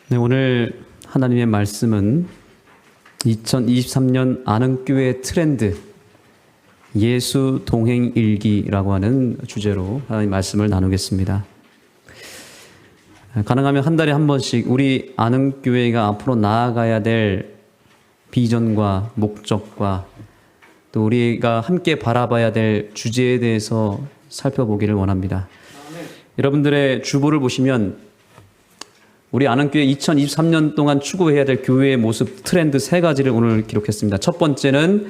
네, 오늘 하나님의 말씀은 2023년 아는교회 트렌드 예수 동행 일기라고 하는 주제로 하나님 말씀을 나누겠습니다. 가능하면 한 달에 한 번씩 우리 아는교회가 앞으로 나아가야 될 비전과 목적과 또 우리가 함께 바라봐야 될 주제에 대해서 살펴보기를 원합니다. 여러분들의 주보를 보시면 우리 아는교회 2023년 동안 추구해야 될 교회의 모습 트렌드 3가지를 오늘 기록했습니다. 첫 번째는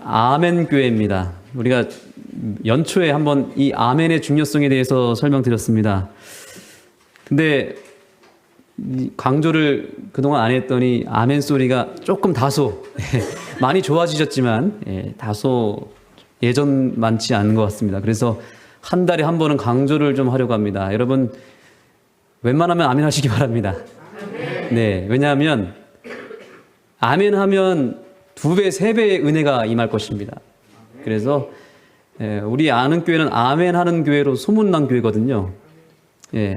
아멘 교회입니다. 우리가 연초에 한번 이 아멘의 중요성에 대해서 설명드렸습니다. 근데 강조를 그동안 안 했더니 아멘 소리가 조금 다소 많이 좋아지셨지만 다소 예전만치 않은 것 같습니다. 그래서 한 달에 한 번은 강조를 좀 하려고 합니다. 여러분 웬만하면 아멘 하시기 바랍니다. 네, 왜냐하면 아멘 하면 2배, 3배의 은혜가 임할 것입니다. 그래서 우리 아는 교회는 아멘 하는 교회로 소문난 교회거든요.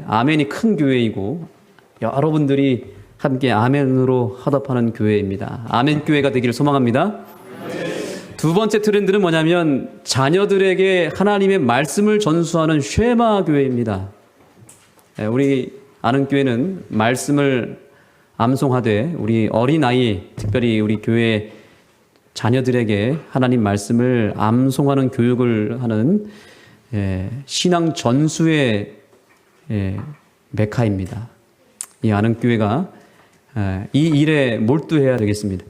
아멘이 큰 교회이고 여러분들이 함께 아멘으로 화답하는 교회입니다. 아멘 교회가 되기를 소망합니다. 두 번째 트렌드는 뭐냐면 자녀들에게 하나님의 말씀을 전수하는 쉐마 교회입니다. 우리 아는 교회는 말씀을 암송하되 우리 어린아이, 특별히 우리 교회 자녀들에게 하나님 말씀을 암송하는 교육을 하는 신앙 전수의 메카입니다. 이 아는 교회가 이 일에 몰두해야 되겠습니다.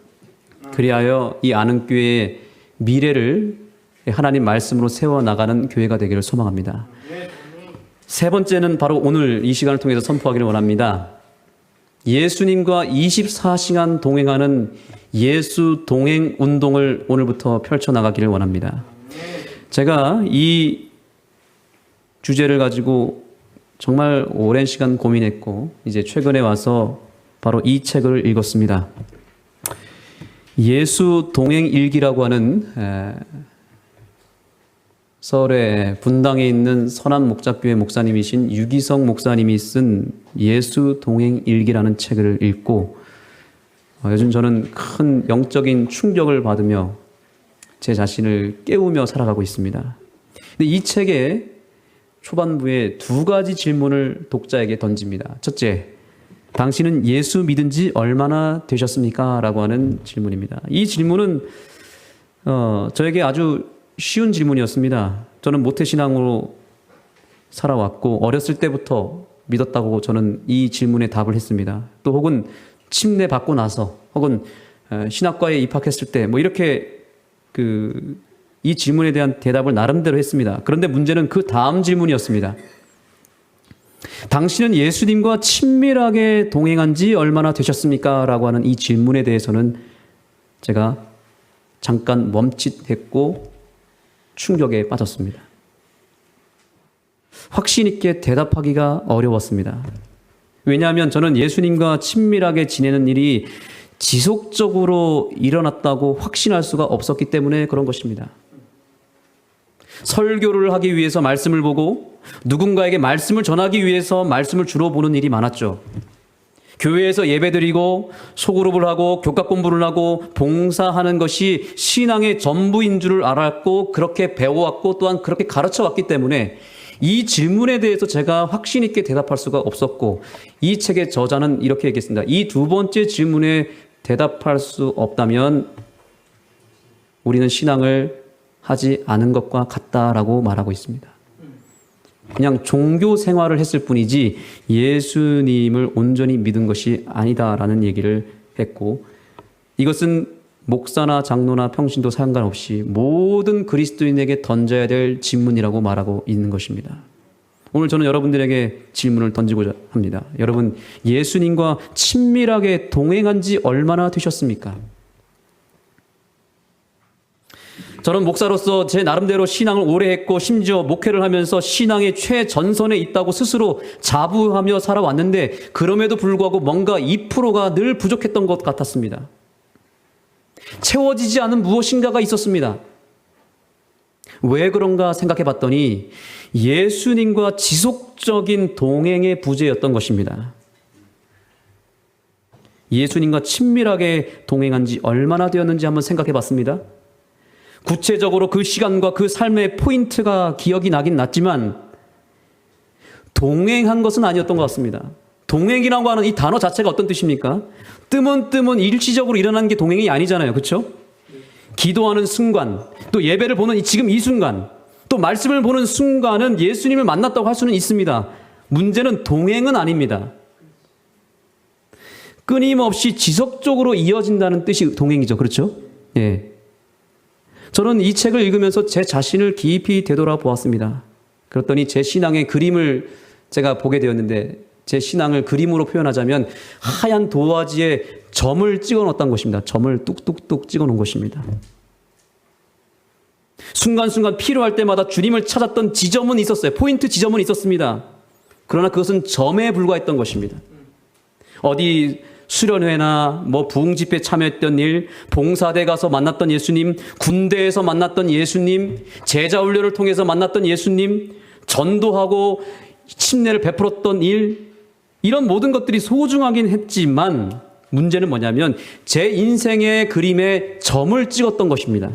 그리하여 이 아는 교회의 미래를 하나님 말씀으로 세워나가는 교회가 되기를 소망합니다. 세 번째는 바로 오늘 이 시간을 통해서 선포하기를 원합니다. 예수님과 24시간 동행하는 예수 동행 운동을 오늘부터 펼쳐나가기를 원합니다. 제가 이 주제를 가지고 정말 오랜 시간 고민했고 이제 최근에 와서 바로 이 책을 읽었습니다. 예수 동행 일기라고 하는 서울의 분당에 있는 선한 목자교회 목사님이신 유기성 목사님이 쓴 예수 동행 일기라는 책을 읽고 요즘 저는 큰 영적인 충격을 받으며 제 자신을 깨우며 살아가고 있습니다. 근데 이 책의 초반부에 2가지 질문을 독자에게 던집니다. 첫째, 당신은 예수 믿은 지 얼마나 되셨습니까? 라고 하는 질문입니다. 이 질문은 저에게 아주 쉬운 질문이었습니다. 저는 모태신앙으로 살아왔고 어렸을 때부터 믿었다고 저는 이 질문에 답을 했습니다. 또 혹은 침례 받고 나서 혹은 신학과에 입학했을 때 뭐 이렇게 이 질문에 대한 대답을 나름대로 했습니다. 그런데 문제는 그 다음 질문이었습니다. 당신은 예수님과 친밀하게 동행한 지 얼마나 되셨습니까? 라고 하는 이 질문에 대해서는 제가 잠깐 멈칫했고 충격에 빠졌습니다. 확신 있게 대답하기가 어려웠습니다. 왜냐하면 저는 예수님과 친밀하게 지내는 일이 지속적으로 일어났다고 확신할 수가 없었기 때문에 그런 것입니다. 설교를 하기 위해서 말씀을 보고 누군가에게 말씀을 전하기 위해서 말씀을 주로 보는 일이 많았죠. 교회에서 예배드리고 소그룹을 하고 교과 공부를 하고 봉사하는 것이 신앙의 전부인 줄을 알았고 그렇게 배워왔고 또한 그렇게 가르쳐왔기 때문에 이 질문에 대해서 제가 확신 있게 대답할 수가 없었고 이 책의 저자는 이렇게 얘기했습니다. 이 2번째 질문에 대답할 수 없다면 우리는 신앙을 하지 않은 것과 같다라고 말하고 있습니다. 그냥 종교 생활을 했을 뿐이지 예수님을 온전히 믿은 것이 아니다라는 얘기를 했고 이것은 목사나 장로나 평신도 상관없이 모든 그리스도인에게 던져야 될 질문이라고 말하고 있는 것입니다. 오늘 저는 여러분들에게 질문을 던지고자 합니다. 여러분 예수님과 친밀하게 동행한 지 얼마나 되셨습니까? 저는 목사로서 제 나름대로 신앙을 오래 했고 심지어 목회를 하면서 신앙의 최전선에 있다고 스스로 자부하며 살아왔는데 그럼에도 불구하고 뭔가 2%가 늘 부족했던 것 같았습니다. 채워지지 않은 무엇인가가 있었습니다. 왜 그런가 생각해 봤더니 예수님과 지속적인 동행의 부재였던 것입니다. 예수님과 친밀하게 동행한 지 얼마나 되었는지 한번 생각해 봤습니다. 구체적으로 그 시간과 그 삶의 포인트가 기억이 나긴 났지만 동행한 것은 아니었던 것 같습니다. 동행이라고 하는 이 단어 자체가 어떤 뜻입니까? 뜨문뜨문 일시적으로 일어나는 게 동행이 아니잖아요. 그렇죠? 기도하는 순간, 또 예배를 보는 지금 이 순간, 또 말씀을 보는 순간은 예수님을 만났다고 할 수는 있습니다. 문제는 동행은 아닙니다. 끊임없이 지속적으로 이어진다는 뜻이 동행이죠. 그렇죠? 예. 저는 이 책을 읽으면서 제 자신을 깊이 되돌아보았습니다. 그랬더니 제 신앙의 그림을 제가 보게 되었는데, 제 신앙을 그림으로 표현하자면 하얀 도화지에 점을 찍어 놓았던 것입니다. 점을 뚝뚝뚝 찍어 놓은 것입니다. 순간순간 필요할 때마다 주님을 찾았던 지점은 있었어요. 포인트 지점은 있었습니다. 그러나 그것은 점에 불과했던 것입니다. 어디 수련회나 부흥집회에 참여했던 일, 봉사대 가서 만났던 예수님, 군대에서 만났던 예수님, 제자훈련을 통해서 만났던 예수님, 전도하고 침례를 베풀었던 일, 이런 모든 것들이 소중하긴 했지만 문제는 뭐냐면 제 인생의 그림에 점을 찍었던 것입니다.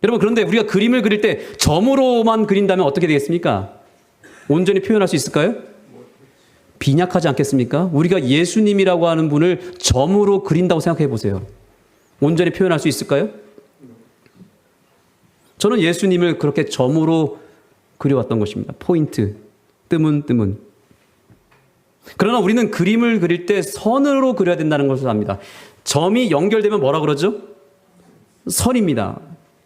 여러분, 그런데 우리가 그림을 그릴 때 점으로만 그린다면 어떻게 되겠습니까? 온전히 표현할 수 있을까요? 빈약하지 않겠습니까? 우리가 예수님이라고 하는 분을 점으로 그린다고 생각해 보세요. 온전히 표현할 수 있을까요? 저는 예수님을 그렇게 점으로 그려왔던 것입니다. 포인트, 뜨문뜨문. 그러나 우리는 그림을 그릴 때 선으로 그려야 된다는 것을 압니다. 점이 연결되면 뭐라 그러죠? 선입니다.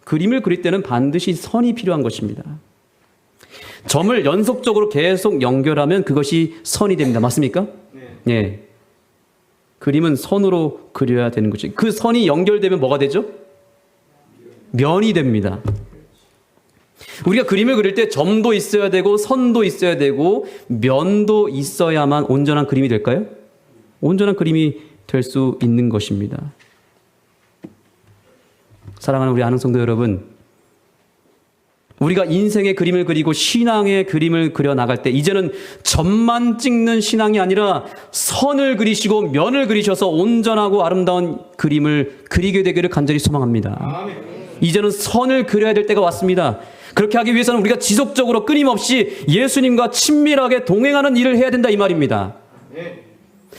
그림을 그릴 때는 반드시 선이 필요한 것입니다. 점을 연속적으로 계속 연결하면 그것이 선이 됩니다. 맞습니까? 네. 예. 그림은 선으로 그려야 되는 거죠. 그 선이 연결되면 뭐가 되죠? 면이 됩니다. 우리가 그림을 그릴 때 점도 있어야 되고 선도 있어야 되고 면도 있어야만 온전한 그림이 될까요? 온전한 그림이 될 수 있는 것입니다. 사랑하는 우리 아는 성도 여러분, 우리가 인생의 그림을 그리고 신앙의 그림을 그려 나갈 때 이제는 점만 찍는 신앙이 아니라 선을 그리시고 면을 그리셔서 온전하고 아름다운 그림을 그리게 되기를 간절히 소망합니다. 이제는 선을 그려야 될 때가 왔습니다. 그렇게 하기 위해서는 우리가 지속적으로 끊임없이 예수님과 친밀하게 동행하는 일을 해야 된다 이 말입니다.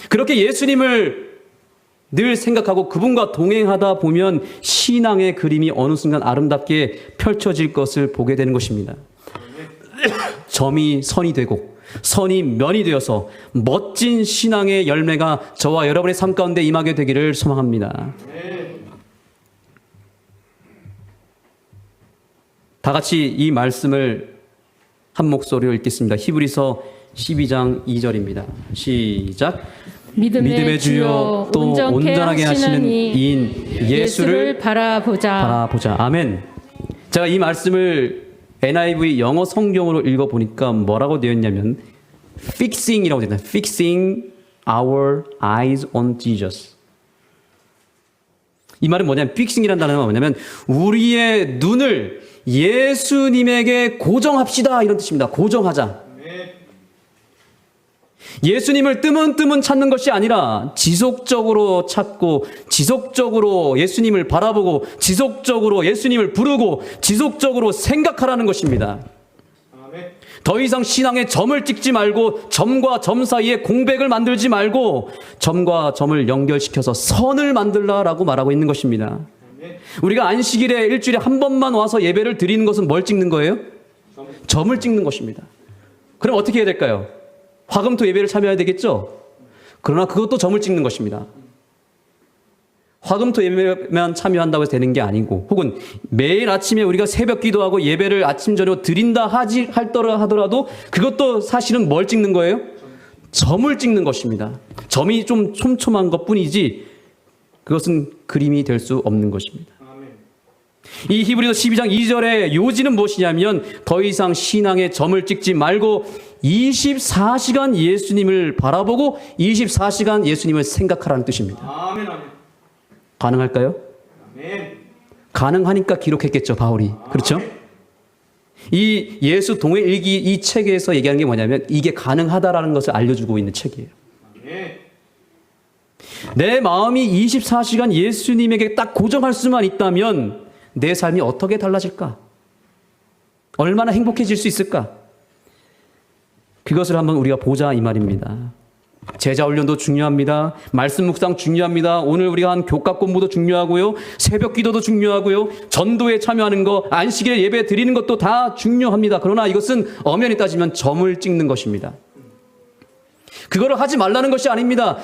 그렇게 예수님을 늘 생각하고 그분과 동행하다 보면 신앙의 그림이 어느 순간 아름답게 펼쳐질 것을 보게 되는 것입니다. 점이 선이 되고 선이 면이 되어서 멋진 신앙의 열매가 저와 여러분의 삶 가운데 임하게 되기를 소망합니다. 다 같이 이 말씀을 한 목소리로 읽겠습니다. 히브리서 12장 2절입니다. 시작. 믿음의 주요 또 온전하게 하시는 이인 예수를 바라보자. 아멘. 제가 이 말씀을 NIV 영어 성경으로 읽어보니까 뭐라고 되어 있냐면 fixing이라고 되어 있나요? Fixing our eyes on Jesus. 이 말은 뭐냐면 fixing이라는 단어가 뭐냐면 우리의 눈을 예수님에게 고정합시다 이런 뜻입니다. 고정하자. 예수님을 뜨문뜨문 찾는 것이 아니라 지속적으로 찾고 지속적으로 예수님을 바라보고 지속적으로 예수님을 부르고 지속적으로 생각하라는 것입니다. 더 이상 신앙에 점을 찍지 말고 점과 점 사이에 공백을 만들지 말고 점과 점을 연결시켜서 선을 만들라라고 말하고 있는 것입니다. 우리가 안식일에 일주일에 한 번만 와서 예배를 드리는 것은 뭘 찍는 거예요? 점을 찍는 것입니다. 그럼 어떻게 해야 될까요? 화금토 예배를 참여해야 되겠죠? 그러나 그것도 점을 찍는 것입니다. 화금토 예배만 참여한다고 해서 되는 게 아니고 혹은 매일 아침에 우리가 새벽 기도하고 예배를 아침 저녁 드린다 하더라도 그것도 사실은 뭘 찍는 거예요? 점을 찍는 것입니다. 점이 좀 촘촘한 것뿐이지 그것은 그림이 될 수 없는 것입니다. 이 히브리서 12장 2절의 요지는 무엇이냐면 더 이상 신앙에 점을 찍지 말고 24시간 예수님을 바라보고 24시간 예수님을 생각하라는 뜻입니다. 아멘, 아멘. 가능할까요? 아멘. 가능하니까 기록했겠죠, 바울이. 그렇죠? 아멘. 이 예수 동행 일기 이 책에서 얘기하는 게 뭐냐면 이게 가능하다라는 것을 알려주고 있는 책이에요. 아멘. 내 마음이 24시간 예수님에게 딱 고정할 수만 있다면 내 삶이 어떻게 달라질까? 얼마나 행복해질 수 있을까? 그것을 한번 우리가 보자 이 말입니다. 제자 훈련도 중요합니다. 말씀 묵상 중요합니다. 오늘 우리가 한 교과 공부도 중요하고요. 새벽 기도도 중요하고요. 전도에 참여하는 거, 안식일 예배 드리는 것도 다 중요합니다. 그러나 이것은 엄연히 따지면 점을 찍는 것입니다. 그거를 하지 말라는 것이 아닙니다.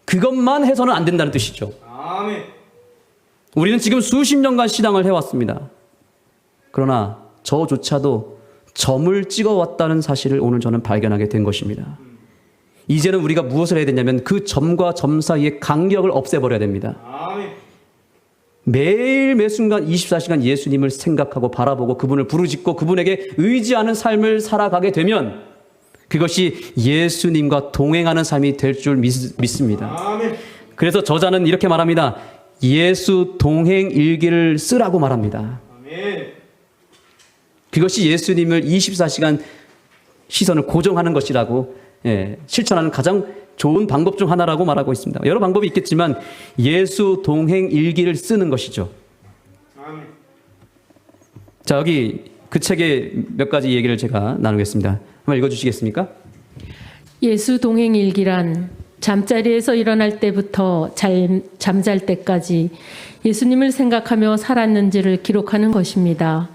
그것만 해서는 안 된다는 뜻이죠. 아멘. 우리는 지금 수십 년간 신앙을 해왔습니다. 그러나 저조차도 점을 찍어왔다는 사실을 오늘 저는 발견하게 된 것입니다. 이제는 우리가 무엇을 해야 되냐면 그 점과 점 사이의 간격을 없애버려야 됩니다. 아멘. 매일 매순간 24시간 예수님을 생각하고 바라보고 그분을 부르짖고 그분에게 의지하는 삶을 살아가게 되면 그것이 예수님과 동행하는 삶이 될 줄 믿습니다. 아멘. 그래서 저자는 이렇게 말합니다. 예수 동행 일기를 쓰라고 말합니다. 아멘. 그것이 예수님을 24시간 시선을 고정하는 것이라고 실천하는 가장 좋은 방법 중 하나라고 말하고 있습니다. 여러 방법이 있겠지만 예수 동행 일기를 쓰는 것이죠. 아멘. 자, 여기 그 책의 몇 가지 얘기를 제가 나누겠습니다. 한번 읽어주시겠습니까? 예수 동행 일기란 잠자리에서 일어날 때부터 잠잘 때까지 예수님을 생각하며 살았는지를 기록하는 것입니다.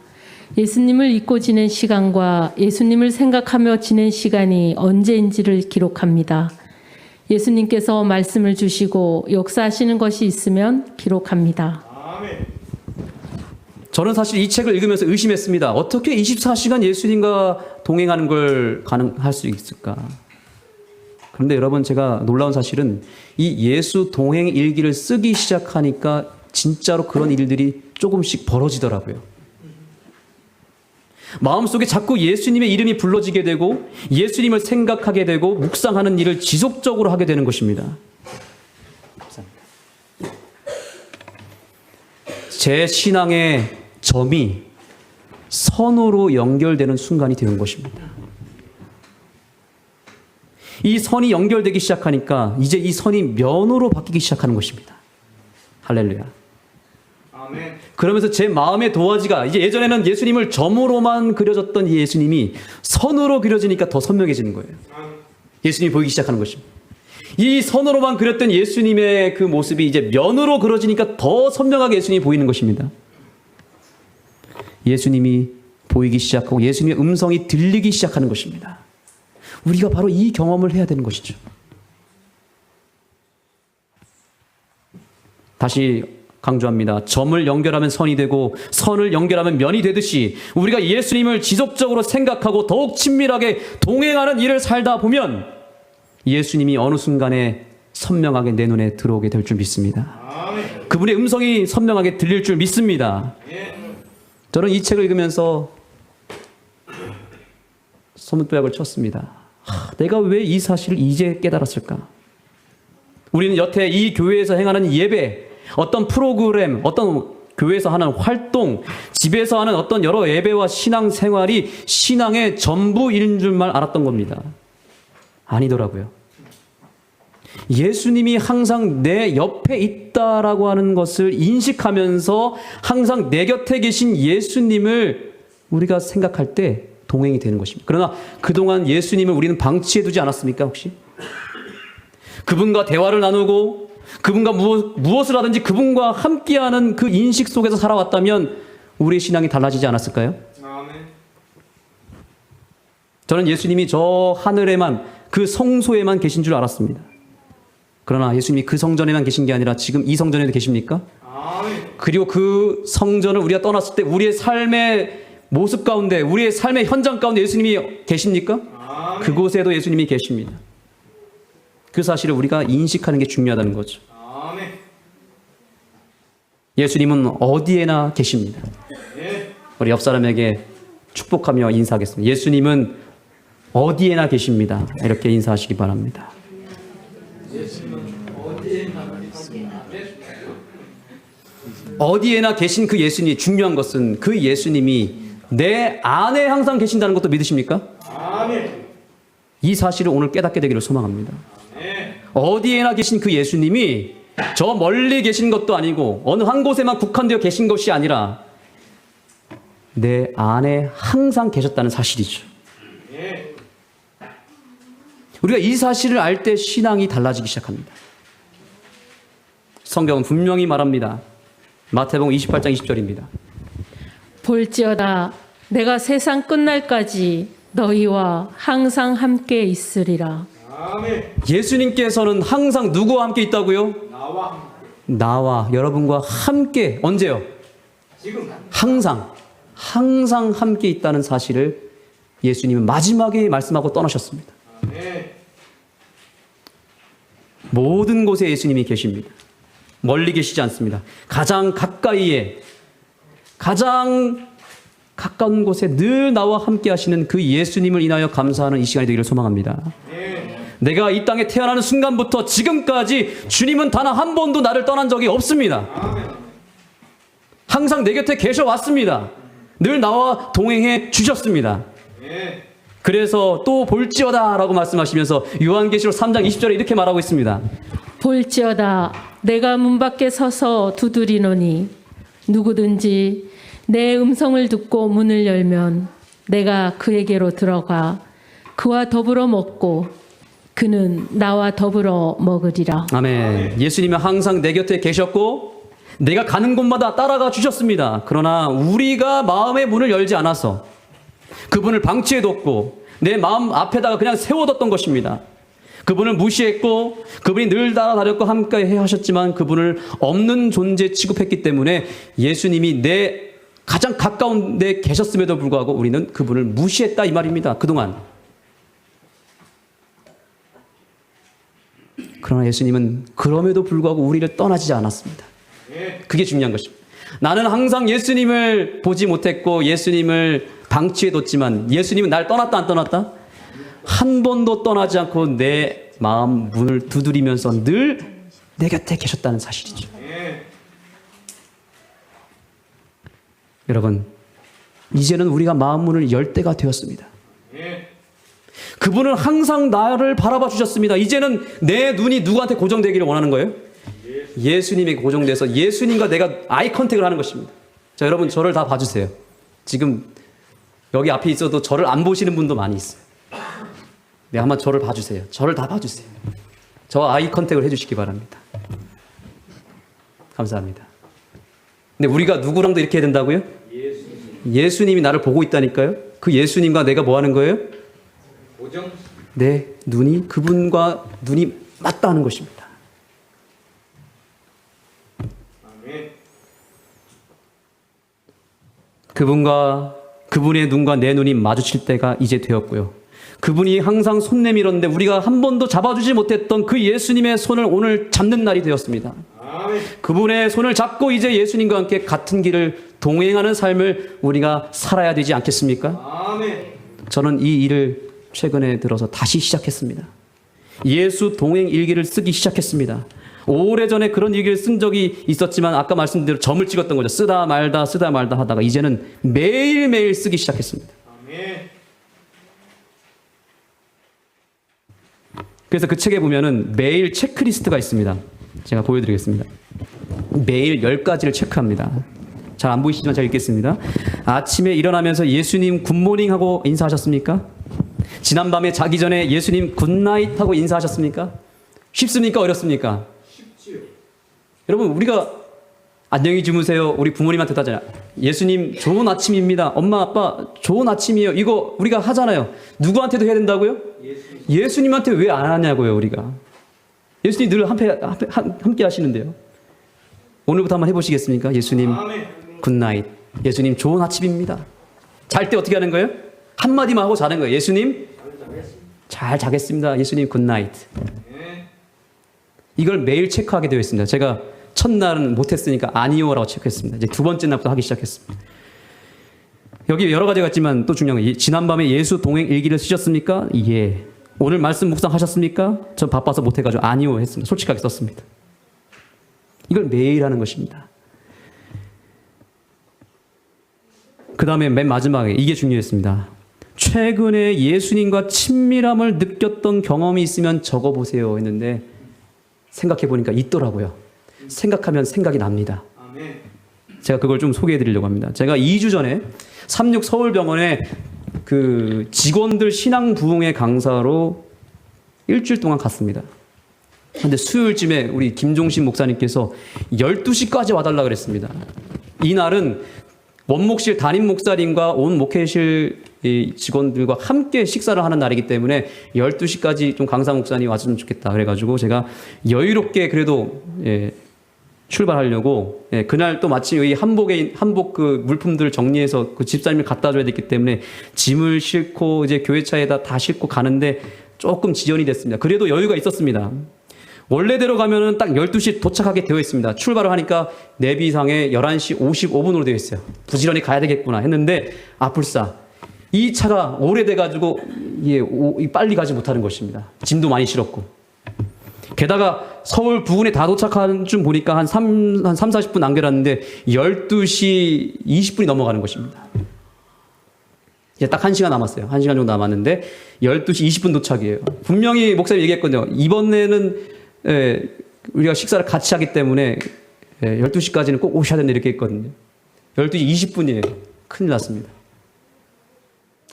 예수님을 잊고 지낸 시간과 예수님을 생각하며 지낸 시간이 언제인지를 기록합니다. 예수님께서 말씀을 주시고 역사하시는 것이 있으면 기록합니다. 아멘. 저는 사실 이 책을 읽으면서 의심했습니다. 어떻게 24시간 예수님과 동행하는 걸 가능할 수 있을까? 그런데 여러분, 제가 놀라운 사실은 이 예수 동행 일기를 쓰기 시작하니까 진짜로 그런 일들이 조금씩 벌어지더라고요. 마음속에 자꾸 예수님의 이름이 불러지게 되고 예수님을 생각하게 되고 묵상하는 일을 지속적으로 하게 되는 것입니다. 제 신앙의 점이 선으로 연결되는 순간이 되는 것입니다. 이 선이 연결되기 시작하니까 이제 이 선이 면으로 바뀌기 시작하는 것입니다. 할렐루야. 아멘. 그러면서 제 마음의 도화지가 이제 예전에는 예수님을 점으로만 그려졌던 이 예수님이 선으로 그려지니까 더 선명해지는 거예요. 예수님이 보이기 시작하는 것입니다. 이 선으로만 그렸던 예수님의 그 모습이 이제 면으로 그려지니까 더 선명하게 예수님이 보이는 것입니다. 예수님이 보이기 시작하고 예수님의 음성이 들리기 시작하는 것입니다. 우리가 바로 이 경험을 해야 되는 것이죠. 다시 강조합니다. 점을 연결하면 선이 되고 선을 연결하면 면이 되듯이 우리가 예수님을 지속적으로 생각하고 더욱 친밀하게 동행하는 일을 살다 보면 예수님이 어느 순간에 선명하게 내 눈에 들어오게 될 줄 믿습니다. 아멘. 그분의 음성이 선명하게 들릴 줄 믿습니다. 예. 저는 이 책을 읽으면서 손뼉을 쳤습니다. 내가 왜 이 사실을 이제 깨달았을까? 우리는 여태 이 교회에서 행하는 예배, 어떤 프로그램, 어떤 교회에서 하는 활동, 집에서 하는 어떤 여러 예배와 신앙생활이 신앙의 전부인 줄만 알았던 겁니다. 아니더라고요. 예수님이 항상 내 옆에 있다라고 하는 것을 인식하면서 항상 내 곁에 계신 예수님을 우리가 생각할 때 동행이 되는 것입니다. 그러나 그동안 예수님을 우리는 방치해 두지 않았습니까, 혹시? 그분과 대화를 나누고 그분과 무엇을 하든지 그분과 함께하는 그 인식 속에서 살아왔다면 우리의 신앙이 달라지지 않았을까요? 아멘. 저는 예수님이 저 하늘에만, 그 성소에만 계신 줄 알았습니다. 그러나 예수님이 그 성전에만 계신 게 아니라 지금 이 성전에도 계십니까? 아멘. 그리고 그 성전을 우리가 떠났을 때 우리의 삶의 모습 가운데, 우리의 삶의 현장 가운데 예수님이 계십니까? 아멘. 그곳에도 예수님이 계십니다. 그 사실을 우리가 인식하는 게 중요하다는 거죠. 아멘. 예수님은 어디에나 계십니다. 예. 우리 옆 사람에게 축복하며 인사하겠습니다. 예수님은 어디에나 계십니다. 이렇게 인사하시기 바랍니다. 어디에나 계신 그 예수님이, 중요한 것은 그 예수님이 내 안에 항상 계신다는 것도 믿으십니까? 아멘. 이 사실을 오늘 깨닫게 되기를 소망합니다. 예. 어디에나 계신 그 예수님이 저 멀리 계신 것도 아니고 어느 한 곳에만 국한되어 계신 것이 아니라 내 안에 항상 계셨다는 사실이죠. 예. 우리가 이 사실을 알 때 신앙이 달라지기 시작합니다. 성경은 분명히 말합니다. 마태복음 28장 20절입니다. 볼지어다 내가 세상 끝날까지 너희와 항상 함께 있으리라. 아멘. 예수님께서는 항상 누구와 함께 있다고요? 나와 함께. 나와 여러분과 함께 언제요? 지금. 항상 함께 있다는 사실을 예수님은 마지막에 말씀하고 떠나셨습니다. 아멘. 모든 곳에 예수님이 계십니다. 멀리 계시지 않습니다. 가장 가까이에 가장 가까운 곳에 늘 나와 함께 하시는 그 예수님을 인하여 감사하는 이 시간이 되기를 소망합니다. 예. 내가 이 땅에 태어나는 순간부터 지금까지 주님은 단 한 번도 나를 떠난 적이 없습니다. 아멘. 항상 내 곁에 계셔 왔습니다. 늘 나와 동행해 주셨습니다. 예. 그래서 또 볼지어다 라고 말씀하시면서 요한계시록 3장 20절에 이렇게 말하고 있습니다. 볼지어다 내가 문 밖에 서서 두드리노니 누구든지 내 음성을 듣고 문을 열면 내가 그에게로 들어가 그와 더불어 먹고 그는 나와 더불어 먹으리라. 아멘. 예수님은 항상 내 곁에 계셨고 내가 가는 곳마다 따라가 주셨습니다. 그러나 우리가 마음의 문을 열지 않아서 그분을 방치해뒀고 내 마음 앞에다가 그냥 세워뒀던 것입니다. 그분을 무시했고 그분이 늘 따라다녔고 함께 하셨지만 그분을 없는 존재 취급했기 때문에 예수님이 내 가장 가까운 데 계셨음에도 불구하고 우리는 그분을 무시했다 이 말입니다. 그동안. 그러나 예수님은 그럼에도 불구하고 우리를 떠나지 않았습니다. 예. 그게 중요한 것입니다. 나는 항상 예수님을 보지 못했고 예수님을 방치해뒀지만 예수님은 날 떠났다 안 떠났다? 한 번도 떠나지 않고 내 마음 문을 두드리면서 늘 내 곁에 계셨다는 사실이죠. 예. 여러분, 이제는 우리가 마음 문을 열 때가 되었습니다. 예. 그분은 항상 나를 바라봐 주셨습니다. 이제는 내 눈이 누구한테 고정되기를 원하는 거예요? 예수님에게 고정돼서 예수님과 내가 아이 컨택을 하는 것입니다. 자, 여러분 저를 다 봐주세요. 지금 여기 앞에 있어도 저를 안 보시는 분도 많이 있어요. 네, 한번 저를 봐주세요. 저를 다 봐주세요. 저와 아이 컨택을 해주시기 바랍니다. 감사합니다. 근데 우리가 누구랑도 이렇게 해야 된다고요? 예수님이 나를 보고 있다니까요. 그 예수님과 내가 뭐 하는 거예요? 고정. 내 눈이 그분과 눈이 맞닿는 것입니다. 아멘. 그분의 눈과 내 눈이 마주칠 때가 이제 되었고요. 그분이 항상 손 내밀었는데 우리가 한 번도 잡아주지 못했던 그 예수님의 손을 오늘 잡는 날이 되었습니다. 아멘. 그분의 손을 잡고 이제 예수님과 함께 같은 길을 동행하는 삶을 우리가 살아야 되지 않겠습니까? 아멘. 저는 이 일을 최근에 들어서 다시 시작했습니다. 예수 동행 일기를 쓰기 시작했습니다. 오래전에 그런 일기를 쓴 적이 있었지만 아까 말씀드린 대로 점을 찍었던 거죠. 쓰다 말다 하다가 이제는 매일매일 쓰기 시작했습니다. 아멘. 그래서 그 책에 보면은 매일 체크리스트가 있습니다. 제가 보여드리겠습니다. 매일 10가지를 체크합니다. 잘 안 보이시지만 제가 읽겠습니다. 아침에 일어나면서 예수님 굿모닝 하고 인사하셨습니까? 지난밤에 자기 전에 예수님 굿나잇 하고 인사하셨습니까? 쉽습니까? 어렵습니까? 쉽지요. 여러분 우리가 안녕히 주무세요. 우리 부모님한테 하잖아요. 예수님 좋은 아침입니다. 엄마 아빠 좋은 아침이에요. 이거 우리가 하잖아요. 누구한테도 해야 된다고요? 예수님한테 왜 안 하냐고요 우리가. 예수님 늘 함께 하시는데요. 오늘부터 한번 해보시겠습니까? 예수님 아멘. 굿나잇. 예수님 좋은 아침입니다. 잘 때 어떻게 하는 거예요? 한마디만 하고 자는 거예요. 예수님 잘 자겠습니다. 예수님 굿나잇. 예. 이걸 매일 체크하게 되어 있습니다. 제가 첫날은 못했으니까 아니요라고 체크했습니다. 이제 두 번째 날부터 하기 시작했습니다. 여기 여러 가지가 있지만 또 중요한 거, 지난밤에 예수 동행 일기를 쓰셨습니까? 예. 오늘 말씀 묵상하셨습니까? 전 바빠서 못해가지고 아니요 했습니다. 솔직하게 썼습니다. 이걸 매일 하는 것입니다. 그 다음에 맨 마지막에 이게 중요했습니다. 최근에 예수님과 친밀함을 느꼈던 경험이 있으면 적어보세요 했는데 생각해 보니까 있더라고요. 생각하면 생각이 납니다. 아멘. 제가 그걸 좀 소개해 드리려고 합니다. 제가 2주 전에 36 서울병원에 그 직원들 신앙 부흥회 강사로 일주일 동안 갔습니다. 근데 수요일쯤에 우리 김종신 목사님께서 12시까지 와달라 그랬습니다. 이날은 원목실 담임 목사님과 온 목회실 직원들과 함께 식사를 하는 날이기 때문에 12시까지 좀 강사 목사님 왔으면 좋겠다. 그래가지고 제가 여유롭게 그래도 출발하려고 그날 또 마침 이 한복 그 물품들 정리해서 그 집사님을 갖다 줘야 됐기 때문에 짐을 싣고 이제 교회차에다 다 싣고 가는데 조금 지연이 됐습니다. 그래도 여유가 있었습니다. 원래대로 가면은 딱 12시 도착하게 되어 있습니다. 출발을 하니까 내비상에 11시 55분으로 되어 있어요. 부지런히 가야 되겠구나 했는데 아뿔싸 이 차가 오래돼가지고 빨리 가지 못하는 것입니다. 짐도 많이 실었고 게다가 서울 부근에 다 도착하는 쯤 보니까 한 40분 남겨놨는데 12시 20분이 넘어가는 것입니다. 이제 딱 1시간 남았어요. 1시간 정도 남았는데 12시 20분 도착이에요. 분명히 목사님이 얘기했거든요. 이번에는 우리가 식사를 같이 하기 때문에 12시까지는 꼭 오셔야 된다 이렇게 했거든요. 12시 20분이에요. 큰일 났습니다.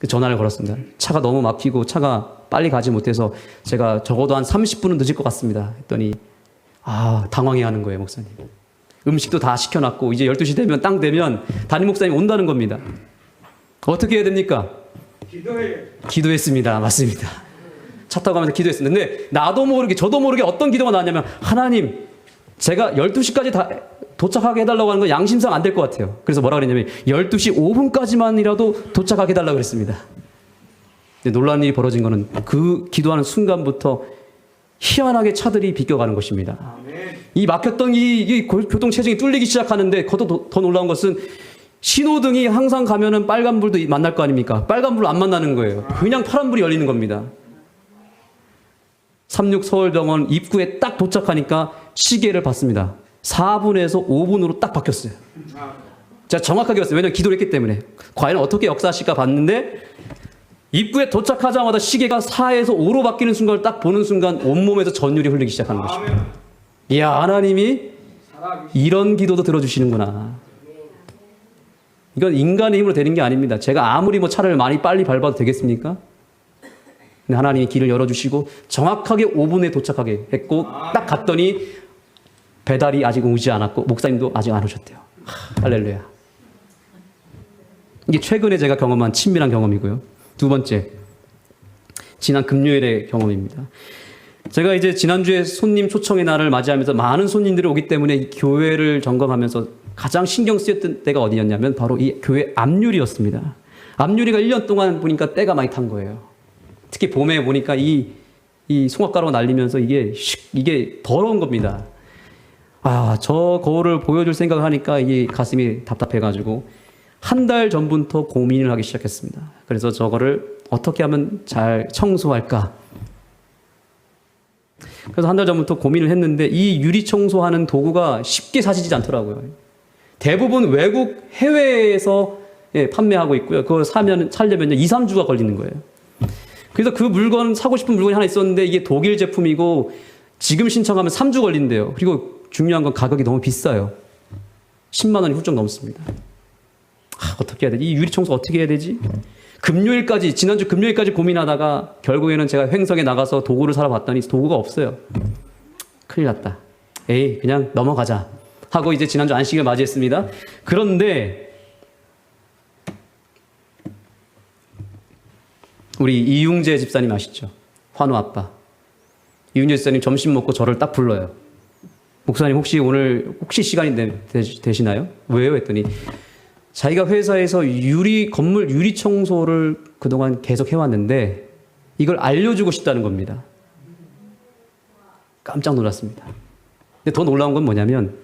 전화를 걸었습니다. 차가 너무 막히고 차가 빨리 가지 못해서 제가 적어도 한 30분은 늦을 것 같습니다. 했더니 당황해 하는 거예요, 목사님. 음식도 다 시켜놨고 이제 12시 되면 땅 되면 담임 목사님 온다는 겁니다. 어떻게 해야 됩니까? 기도했습니다. 맞습니다. 차 타고 가면서 기도했습니다. 근데 나도 모르게 저도 모르게 어떤 기도가 나왔냐면 하나님 제가 12시까지 다 도착하게 해달라고 하는 건 양심상 안 될 것 같아요. 그래서 뭐라 그랬냐면 12시 5분까지만이라도 도착하게 해달라고 그랬습니다. 근데 놀라운 일이 벌어진 거는 그 기도하는 순간부터 희한하게 차들이 비껴가는 것입니다. 아멘. 이 막혔던 이 교통체증이 뚫리기 시작하는데 그것도 더 놀라운 것은 신호등이 항상 가면은 빨간불도 만날 거 아닙니까? 빨간불 안 만나는 거예요. 그냥 파란불이 열리는 겁니다. 36 서울병원 입구에 딱 도착하니까 시계를 봤습니다. 4분에서 5분으로 딱 바뀌었어요. 제가 정확하게 봤어요. 왜냐면 기도를 했기 때문에. 과연 어떻게 역사하실까 봤는데 입구에 도착하자마자 시계가 4에서 5로 바뀌는 순간을 딱 보는 순간 온몸에서 전율이 흐르기 시작하는 것입니다. 이야, 하나님이 이런 기도도 들어주시는구나. 이건 인간의 힘으로 되는 게 아닙니다. 제가 아무리 차를 많이 빨리 밟아도 되겠습니까? 근데 하나님이 길을 열어주시고 정확하게 5분에 도착하게 했고 딱 갔더니 배달이 아직 오지 않았고 목사님도 아직 안 오셨대요. 할렐루야. 이게 최근에 제가 경험한 친밀한 경험이고요. 두 번째, 지난 금요일의 경험입니다. 제가 이제 지난주에 손님 초청의 날을 맞이하면서 많은 손님들이 오기 때문에 이 교회를 점검하면서 가장 신경 쓰였던 때가 어디였냐면 바로 이 교회 앞유리였습니다. 앞유리가 1년 동안 보니까 때가 많이 탄 거예요. 특히 봄에 보니까 이 송악가루가 날리면서 이게 더러운 겁니다. 저 거울을 보여줄 생각을 하니까 이게 가슴이 답답해가지고 한 달 전부터 고민을 하기 시작했습니다. 그래서 저거를 어떻게 하면 잘 청소할까? 그래서 한 달 전부터 고민을 했는데 이 유리 청소하는 도구가 쉽게 사지지 않더라고요. 대부분 외국 해외에서 판매하고 있고요. 그걸 살려면 2, 3주가 걸리는 거예요. 그래서 그 물건 사고 싶은 물건이 하나 있었는데 이게 독일 제품이고 지금 신청하면 3주 걸린대요. 그리고 중요한 건 가격이 너무 비싸요. 10만 원이 훌쩍 넘습니다. 어떻게 해야 되지? 이 유리 청소 어떻게 해야 되지? 지난주 금요일까지 고민하다가 결국에는 제가 횡성에 나가서 도구를 사러 봤더니 도구가 없어요. 큰일 났다. 그냥 넘어가자 하고 이제 지난주 안식을 맞이했습니다. 그런데 우리 이웅재 집사님 아시죠? 환우 아빠. 이웅재 집사님 점심 먹고 저를 딱 불러요. 목사님 오늘 시간이 되시나요? 왜요? 했더니 자기가 회사에서 건물 유리 청소를 그동안 계속 해왔는데 이걸 알려주고 싶다는 겁니다. 깜짝 놀랐습니다. 근데 더 놀라운 건 뭐냐면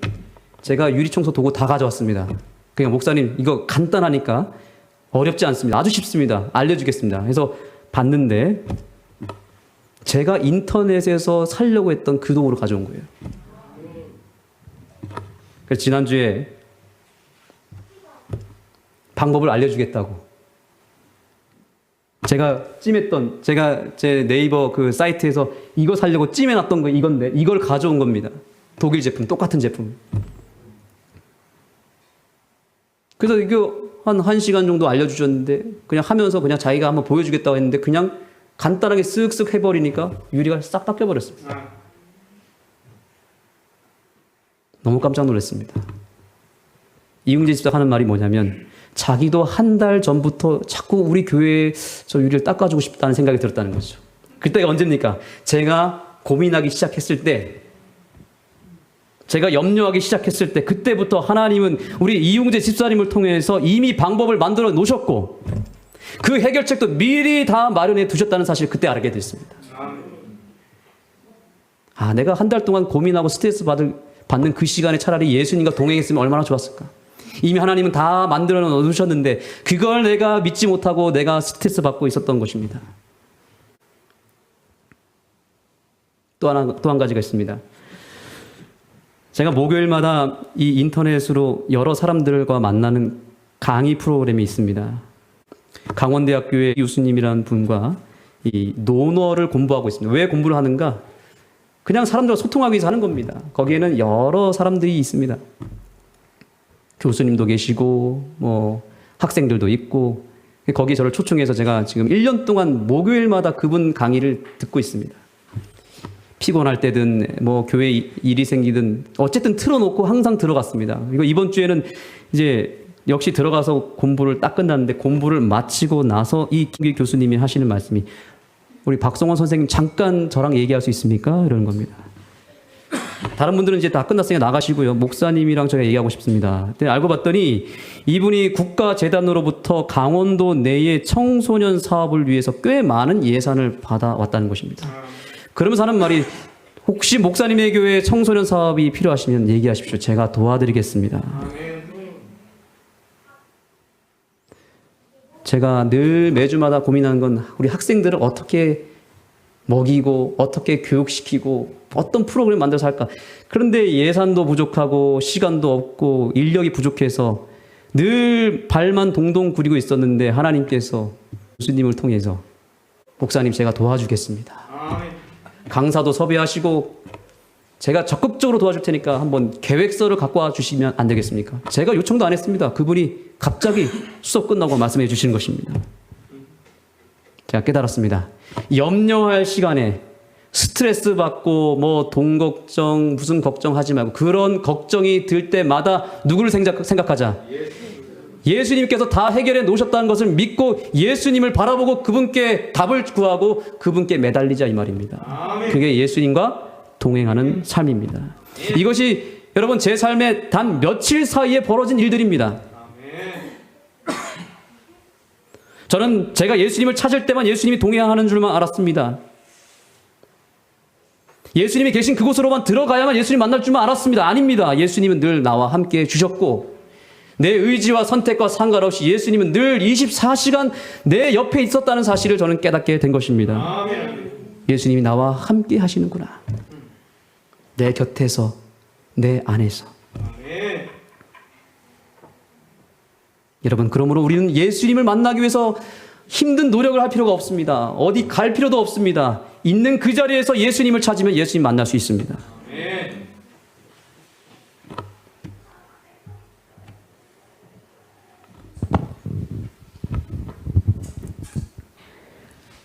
제가 유리 청소 도구 다 가져왔습니다. 그냥 목사님 이거 간단하니까 어렵지 않습니다. 아주 쉽습니다. 알려주겠습니다. 해서 봤는데 제가 인터넷에서 사려고 했던 그 도구를 가져온 거예요. 그래서 지난주에 방법을 알려주겠다고 제가 찜했던, 제가 제 네이버 그 사이트에서 이거 살려고 찜해놨던 거 이건데, 이걸 가져온 겁니다. 독일 제품, 똑같은 제품. 그래서 이거 한 1시간 정도 알려주셨는데, 그냥 하면서 그냥 자기가 한번 보여주겠다고 했는데, 그냥 간단하게 쓱쓱 해버리니까 유리가 싹 닦여버렸습니다. 너무 깜짝 놀랐습니다. 이웅재 집사가 하는 말이 뭐냐면, 자기도 한 달 전부터 자꾸 우리 교회에 저 유리를 닦아주고 싶다는 생각이 들었다는 거죠. 그때가 언제입니까? 제가 고민하기 시작했을 때, 제가 염려하기 시작했을 때, 그때부터 하나님은 우리 이웅재 집사님을 통해서 이미 방법을 만들어 놓으셨고, 그 해결책도 미리 다 마련해 두셨다는 사실을 그때 알게 됐습니다. 아, 내가 한 달 동안 고민하고 스트레스 받는 그 시간에 차라리 예수님과 동행했으면 얼마나 좋았을까. 이미 하나님은 다 만들어 놓으셨는데 그걸 내가 믿지 못하고 내가 스트레스 받고 있었던 것입니다. 또 한 가지가 있습니다. 제가 목요일마다 이 인터넷으로 여러 사람들과 만나는 강의 프로그램이 있습니다. 강원대학교의 교수님이라는 분과 이 논어를 공부하고 있습니다. 왜 공부를 하는가? 그냥 사람들과 소통하기 위해서 하는 겁니다. 거기에는 여러 사람들이 있습니다. 교수님도 계시고 뭐 학생들도 있고, 거기에 저를 초청해서 제가 지금 1년 동안 목요일마다 그분 강의를 듣고 있습니다. 피곤할 때든 뭐 교회 일이 생기든 어쨌든 틀어놓고 항상 들어갔습니다. 이번 주에는 이제 역시 들어가서 공부를 딱 끝났는데, 공부를 마치고 나서 이 교수님이 하시는 말씀이, 우리 박성원 선생님 잠깐 저랑 얘기할 수 있습니까? 이러는 겁니다. 다른 분들은 이제 다 끝났으니까 나가시고요. 목사님이랑 제가 얘기하고 싶습니다. 근데 알고 봤더니 이분이 국가재단으로부터 강원도 내의 청소년 사업을 위해서 꽤 많은 예산을 받아왔다는 것입니다. 그러면서 하는 말이, 혹시 목사님의 교회에 청소년 사업이 필요하시면 얘기하십시오. 제가 도와드리겠습니다. 제가 늘 매주마다 고민하는 건 우리 학생들을 어떻게 먹이고 어떻게 교육시키고 어떤 프로그램 만들어서 할까. 그런데 예산도 부족하고 시간도 없고 인력이 부족해서 늘 발만 동동 구리고 있었는데, 하나님께서 교수님을 통해서 목사님 제가 도와주겠습니다. 강사도 섭외하시고 제가 적극적으로 도와줄 테니까 한번 계획서를 갖고 와 주시면 안 되겠습니까? 제가 요청도 안 했습니다. 그분이 갑자기 수업 끝나고 말씀해 주시는 것입니다. 제가 깨달았습니다. 염려할 시간에 스트레스 받고 뭐 돈 걱정 무슨 걱정하지 말고, 그런 걱정이 들 때마다 누구를 생각하자? 예수님께서 다 해결해 놓으셨다는 것을 믿고 예수님을 바라보고 그분께 답을 구하고 그분께 매달리자, 이 말입니다. 그게 예수님과 동행하는 삶입니다. 이것이 여러분 제 삶에 단 며칠 사이에 벌어진 일들입니다. 저는 제가 예수님을 찾을 때만 예수님이 동행하는 줄만 알았습니다. 예수님이 계신 그곳으로만 들어가야만 예수님 만날 줄만 알았습니다. 아닙니다. 예수님은 늘 나와 함께 해주셨고, 내 의지와 선택과 상관없이 예수님은 늘 24시간 내 옆에 있었다는 사실을 저는 깨닫게 된 것입니다. 예수님이 나와 함께 하시는구나. 내 곁에서, 내 안에서. 여러분, 그러므로 우리는 예수님을 만나기 위해서 힘든 노력을 할 필요가 없습니다. 어디 갈 필요도 없습니다. 있는 그 자리에서 예수님을 찾으면 예수님 만날 수 있습니다.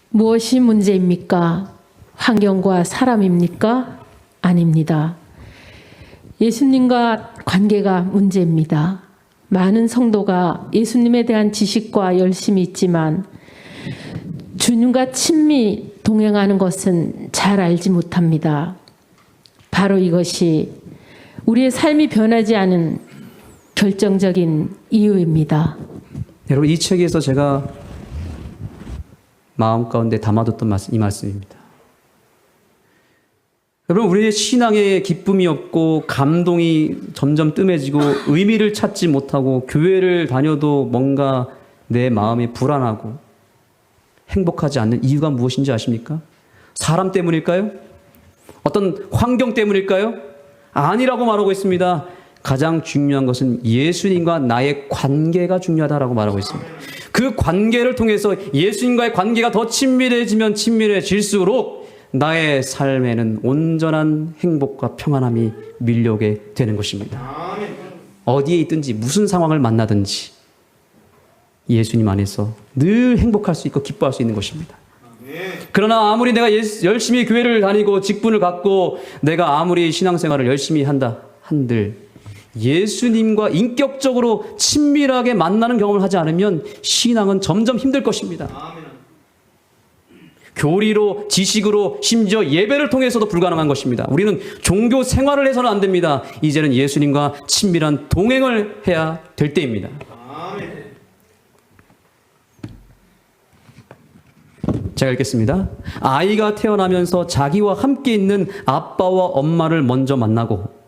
무엇이 문제입니까? 환경과 사람입니까? 아닙니다. 예수님과 관계가 문제입니다. 많은 성도가 예수님에 대한 지식과 열심이 있지만 주님과 친밀히 동행하는 것은 잘 알지 못합니다. 바로 이것이 우리의 삶이 변하지 않은 결정적인 이유입니다. 여러분, 이 책에서 제가 마음 가운데 담아뒀던 이 말씀입니다. 여러분, 우리의 신앙에 기쁨이 없고 감동이 점점 뜸해지고 의미를 찾지 못하고 교회를 다녀도 뭔가 내 마음이 불안하고 행복하지 않는 이유가 무엇인지 아십니까? 사람 때문일까요? 어떤 환경 때문일까요? 아니라고 말하고 있습니다. 가장 중요한 것은 예수님과 나의 관계가 중요하다라고 말하고 있습니다. 그 관계를 통해서 예수님과의 관계가 더 친밀해지면 친밀해질수록 나의 삶에는 온전한 행복과 평안함이 밀려오게 되는 것입니다. 아멘. 어디에 있든지 무슨 상황을 만나든지 예수님 안에서 늘 행복할 수 있고 기뻐할 수 있는 것입니다. 그러나 아무리 내가 열심히 교회를 다니고 직분을 갖고 내가 아무리 신앙생활을 열심히 한다 한들 예수님과 인격적으로 친밀하게 만나는 경험을 하지 않으면 신앙은 점점 힘들 것입니다. 아멘. 교리로, 지식으로, 심지어 예배를 통해서도 불가능한 것입니다. 우리는 종교 생활을 해서는 안 됩니다. 이제는 예수님과 친밀한 동행을 해야 될 때입니다. 아멘. 제가 읽겠습니다. 아이가 태어나면서 자기와 함께 있는 아빠와 엄마를 먼저 만나고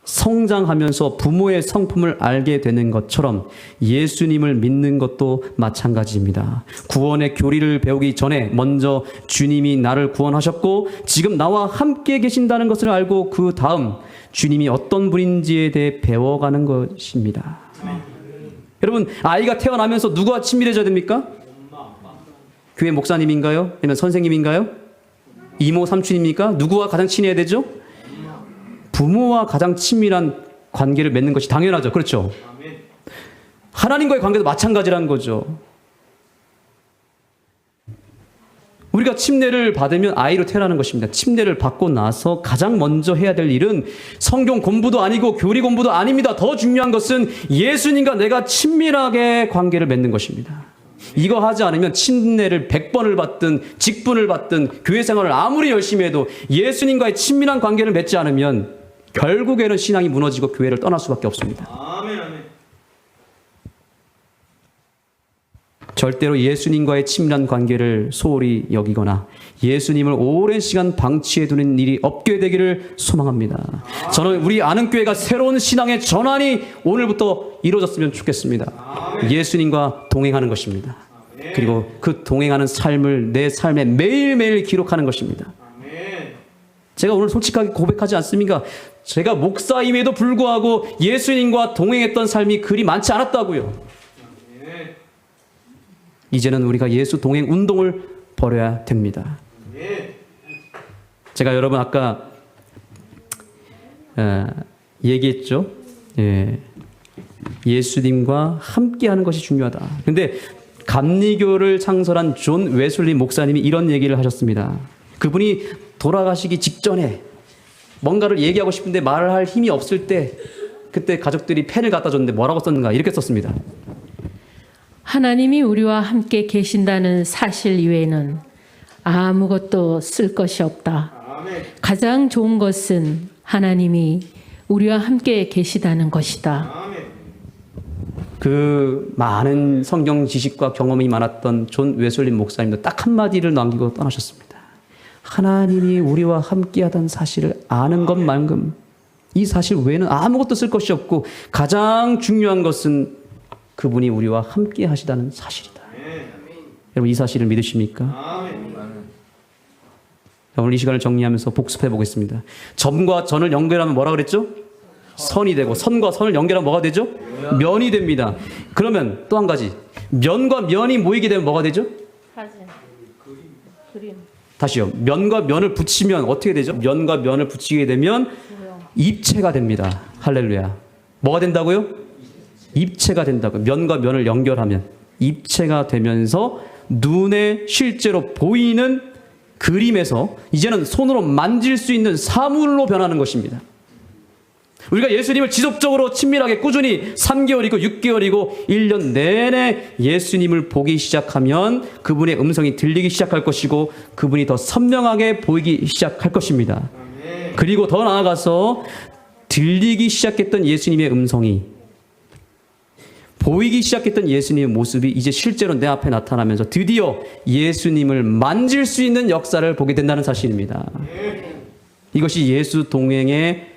성장하면서 부모의 성품을 알게 되는 것처럼 예수님을 믿는 것도 마찬가지입니다. 구원의 교리를 배우기 전에 먼저 주님이 나를 구원하셨고 지금 나와 함께 계신다는 것을 알고 그 다음 주님이 어떤 분인지에 대해 배워가는 것입니다. 여러분, 아이가 태어나면서 누구와 친밀해져야 됩니까? 교회 목사님인가요? 아니면 선생님인가요? 이모, 삼촌입니까? 누구와 가장 친해야 되죠? 부모와 가장 친밀한 관계를 맺는 것이 당연하죠. 그렇죠? 하나님과의 관계도 마찬가지라는 거죠. 우리가 침례를 받으면 아이로 태어나는 것입니다. 침례를 받고 나서 가장 먼저 해야 될 일은 성경 공부도 아니고 교리 공부도 아닙니다. 더 중요한 것은 예수님과 내가 친밀하게 관계를 맺는 것입니다. 이거 하지 않으면 침례를 100번을 받든 직분을 받든 교회 생활을 아무리 열심히 해도 예수님과의 친밀한 관계를 맺지 않으면 결국에는 신앙이 무너지고 교회를 떠날 수밖에 없습니다. 아멘. 아멘. 절대로 예수님과의 친밀한 관계를 소홀히 여기거나 예수님을 오랜 시간 방치해 두는 일이 없게 되기를 소망합니다. 저는 우리 아는 교회가 새로운 신앙의 전환이 오늘부터 이루어졌으면 좋겠습니다. 예수님과 동행하는 것입니다. 그리고 그 동행하는 삶을 내 삶에 매일매일 기록하는 것입니다. 제가 오늘 솔직하게 고백하지 않습니까? 제가 목사임에도 불구하고 예수님과 동행했던 삶이 그리 많지 않았다고요. 이제는 우리가 예수 동행 운동을 벌여야 됩니다. 제가 여러분 아까 얘기했죠. 예수님과 함께하는 것이 중요하다. 근데 감리교를 창설한 존 웨슬리 목사님이 이런 얘기를 하셨습니다. 그분이 돌아가시기 직전에 뭔가를 얘기하고 싶은데 말을 할 힘이 없을 때 그때 가족들이 펜을 갖다 줬는데 뭐라고 썼는가 이렇게 썼습니다. 하나님이 우리와 함께 계신다는 사실 이외에는 아무것도 쓸 것이 없다. 가장 좋은 것은 하나님이 우리와 함께 계시다는 것이다. 그 많은 성경 지식과 경험이 많았던 존 웨슬리 목사님도 딱 한마디를 남기고 떠나셨습니다. 하나님이 우리와 함께하다는 사실을 아는 것만큼 이 사실 외에는 아무것도 쓸 것이 없고 가장 중요한 것은 그분이 우리와 함께 하시다는 사실이다. 여러분 이 사실을 믿으십니까? 오늘 이 시간을 정리하면서 복습해 보겠습니다. 점과 전을 연결하면 뭐라 그랬죠? 선이 되고 선과 선을 연결하면 뭐가 되죠? 면이 됩니다. 그러면 또 한 가지 면과 면이 모이게 되면 뭐가 되죠? 그림. 다시요. 면과 면을 붙이면 어떻게 되죠? 면과 면을 붙이게 되면 입체가 됩니다. 할렐루야. 뭐가 된다고요? 입체가 된다고요. 면과 면을 연결하면 입체가 되면서 눈에 실제로 보이는 그림에서 이제는 손으로 만질 수 있는 사물로 변하는 것입니다. 우리가 예수님을 지속적으로 친밀하게 꾸준히 3개월이고 6개월이고 1년 내내 예수님을 보기 시작하면 그분의 음성이 들리기 시작할 것이고 그분이 더 선명하게 보이기 시작할 것입니다. 그리고 더 나아가서 들리기 시작했던 예수님의 음성이 보이기 시작했던 예수님의 모습이 이제 실제로 내 앞에 나타나면서 드디어 예수님을 만질 수 있는 역사를 보게 된다는 사실입니다. 이것이 예수 동행의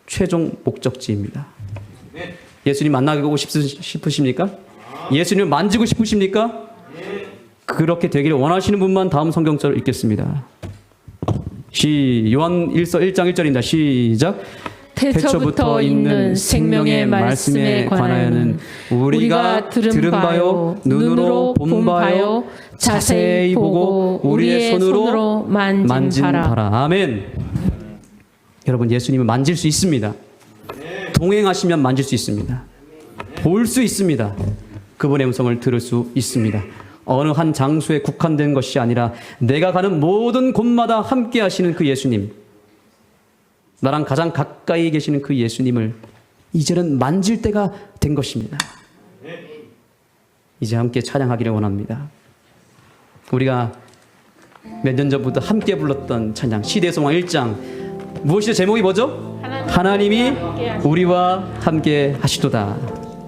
최종 목적지입니다. 예수님 만나고 싶으십니까? 예수님을 만지고 싶으십니까? 그렇게 되기를 원하시는 분만 다음 성경절을 읽겠습니다. 요한 1서 1장 1절입니다. 시작. 태초부터 있는 생명의 말씀에 관하여는 우리가 들은 바요 눈으로 본 바요 자세히 보고 우리의 손으로 만진 바라. 아멘. 여러분, 예수님을 만질 수 있습니다. 동행하시면 만질 수 있습니다. 볼 수 있습니다. 그분의 음성을 들을 수 있습니다. 어느 한 장소에 국한된 것이 아니라 내가 가는 모든 곳마다 함께 하시는 그 예수님, 나랑 가장 가까이 계시는 그 예수님을 이제는 만질 때가 된 것입니다. 이제 함께 찬양하기를 원합니다. 우리가 몇 년 전부터 함께 불렀던 찬양 시대소망 1장, 무엇이죠? 제목이 뭐죠? 하나님이 우리와 함께 하시도다.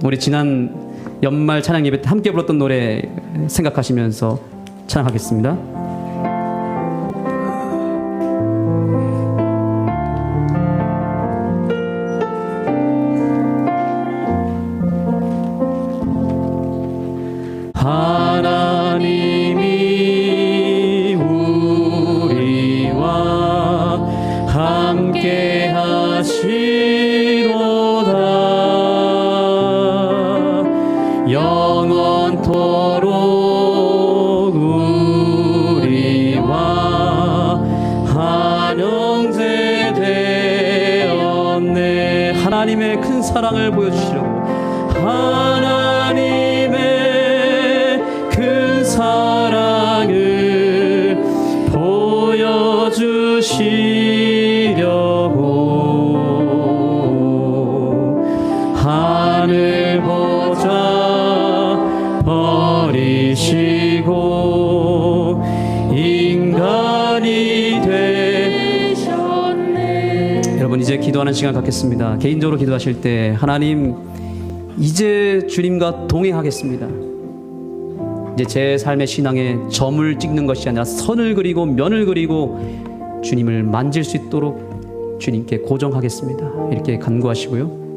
우리 지난 연말 찬양 예배 때 함께 불렀던 노래 생각하시면서 찬양하겠습니다. 하나님이 우리와 함께 하시도다. 영원토록 우리와 한영제 되었네. 하나님의 큰 사랑을 보여주시려고, 하나님의 큰 사랑을 보여주시려고 하늘 보좌 버리시고 인간이 되셨네. 여러분, 이제 기도하는 시간 갖겠습니다. 개인적으로 기도하실 때, 하나님, 이제 주님과 동행하겠습니다. 이제 제 삶의 신앙에 점을 찍는 것이 아니라 선을 그리고 면을 그리고 주님을 만질 수 있도록 주님께 고정하겠습니다. 이렇게 간구하시고요.